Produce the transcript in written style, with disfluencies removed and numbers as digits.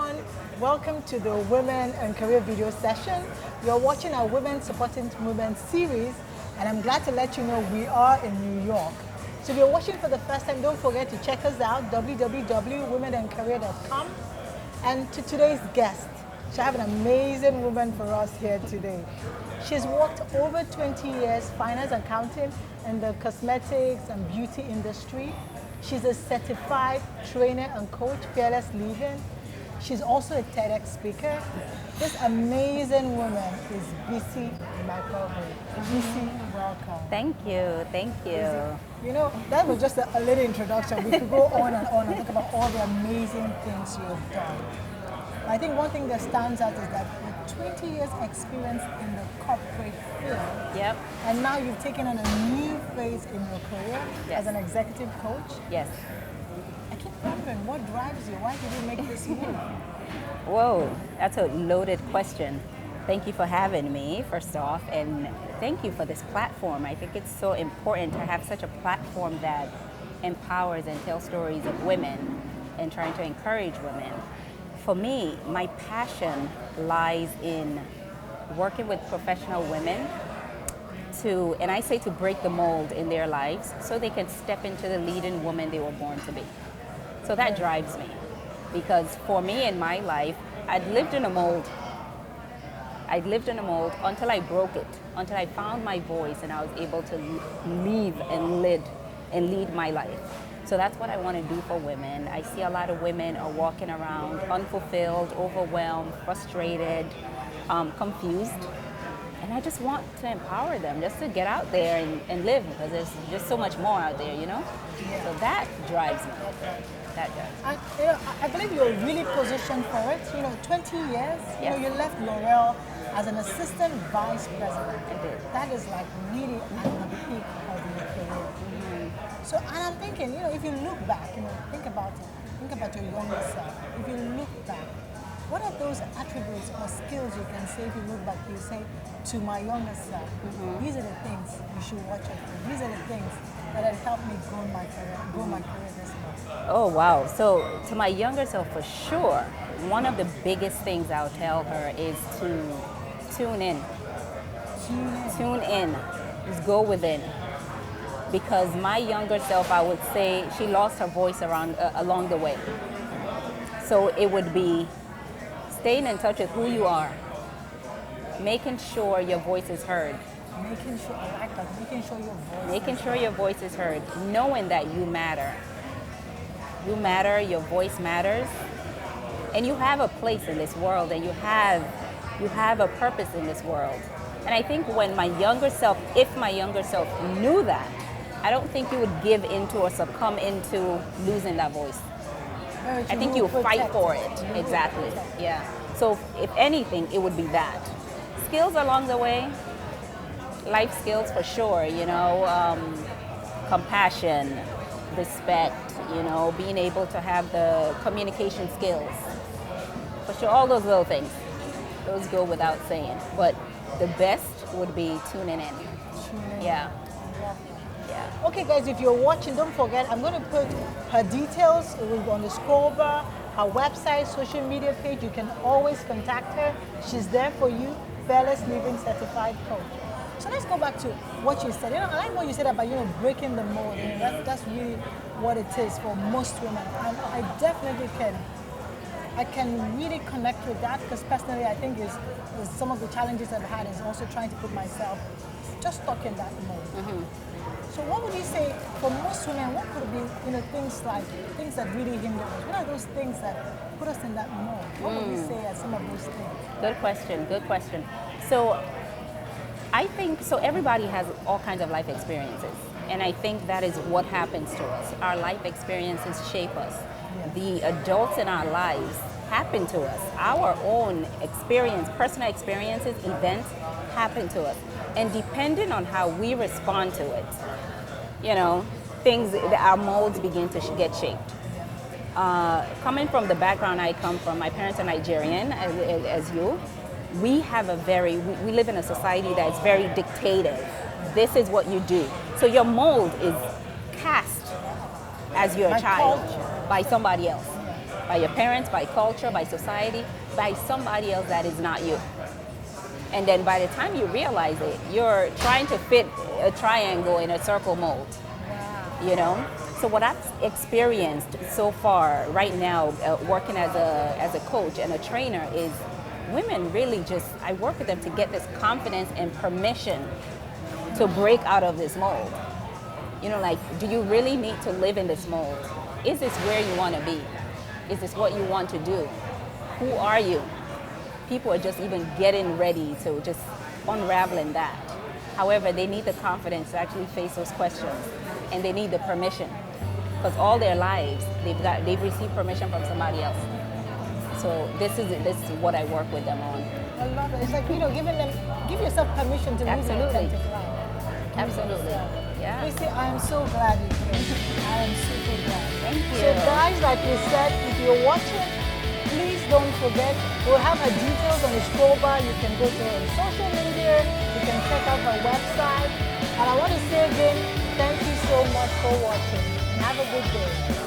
everyone. Welcome to the Women and Career video session. You're watching our Women Supporting Movement series, and I'm glad to let you know we are in New York. So if you're watching for the first time, don't forget to check us out, www.womenandcareer.com. And to today's guest, she have an amazing woman for us here today. She's worked over 20 years finance accounting in the cosmetics and beauty industry. She's a certified trainer and coach, fearless living. She's also a TEDx speaker. This amazing woman is Bisi MacGregor. Bisi, welcome. Thank you. You know, that was just a little introduction. We could go on and talk about all the amazing things you've done. I think one thing that stands out is that with 20 years experience in the corporate field, Yep. and now you've taken on a new phase in your career Yes. as an executive coach. Yes. I keep wondering, what drives you? Why did you make this move? Whoa, that's a loaded question. Thank you for having me, first off, and thank you for this platform. I think it's so important to have such a platform that empowers and tells stories of women and trying to encourage women. For me, my passion lies in working with professional women to, and I say to break the mold in their lives so they can step into the leading woman they were born to be. So that drives me, because for me in my life, I'd lived in a mold until I broke it, until I found my voice and I was able to lead my life. So that's what I want to do for women. I see a lot of women are walking around unfulfilled, overwhelmed, frustrated, confused. And I just want to empower them just to get out there and live, because there's just so much more out there, you know? Yeah. So that drives me. That does. I believe you're really positioned for it. 20 years, Yes. you left L'Oreal as an assistant vice president. I did. That is like really at the peak of your career. So, and I'm thinking, if you look back, think about it. Think about your younger self. If you look back, what are those attributes or skills you can say if you look back, you say, to my younger self, these are the things you should watch out for. These are the things that have helped me grow my career this much. Oh, wow. So to my younger self, for sure, one of the biggest things I'll tell her is to tune in. Tune in. Just go within. Because my younger self, I would say, she lost her voice along the way. So it would be staying in touch with who you are, making sure your voice is heard. Making sure Making sure your voice is heard, knowing that you matter. You matter, your voice matters, and you have a place in this world, and you have a purpose in this world. And I think when if my younger self knew that, I don't think you would give into or succumb into losing that voice. I think you fight for it. Exactly. Yeah. So if anything, it would be that. Skills along the way, life skills for sure, compassion, respect, being able to have the communication skills. For sure, all those little things. Those go without saying. But the best would be tuning in. Yeah. Yeah. Okay, guys, if you're watching, don't forget, I'm going to put her details. It will be on the scroll bar, her website, social media page. You can always contact her. She's there for you, Fearless Living Certified Coach. So let's go back to what you said. I like what you said about, breaking the mold. That's really what it is for most women. And I definitely can really connect with that, because personally I think is some of the challenges I've had is also trying to put myself just stuck in that mold. So what would you say for most women, what could be things that really hinder us? What are those things that put us in that mold? What would you say are some of those things? Good question. So I think, everybody has all kinds of life experiences. And I think that is what happens to us. Our life experiences shape us. Yeah. The adults in our lives happen to us. Our own personal experiences, events happen to us. And depending on how we respond to it, our molds begin to get shaped. Coming from the background I come from, my parents are Nigerian, as you. We live in a society that is very dictative. This is what you do. So your mold is cast as you're a child by somebody else. by your parents, by culture, by society, by somebody else that is not you. And then by the time you realize it, you're trying to fit a triangle in a circle mold. Wow. You know? So what I've experienced so far right now, working as a coach and a trainer, is women really just, I work with them to get this confidence and permission to break out of this mold. You know, like, do you really need to live in this mold? Is this where you want to be? Is this what you want to do? Who are you? People are just even getting ready to just unraveling that. However, they need the confidence to actually face those questions, and they need the permission, because all their lives they've received permission from somebody else. So this is what I work with them on. I love it. It's like, give yourself permission to live an authentic life. Absolutely. Yeah. Bisi, I am so glad you came. I am super glad. Thank you. So guys, like we said, if you're watching, please don't forget, we'll have her details on the scroll bar. You can go to her social media, you can check out her website. And I want to say again, thank you so much for watching. And have a good day.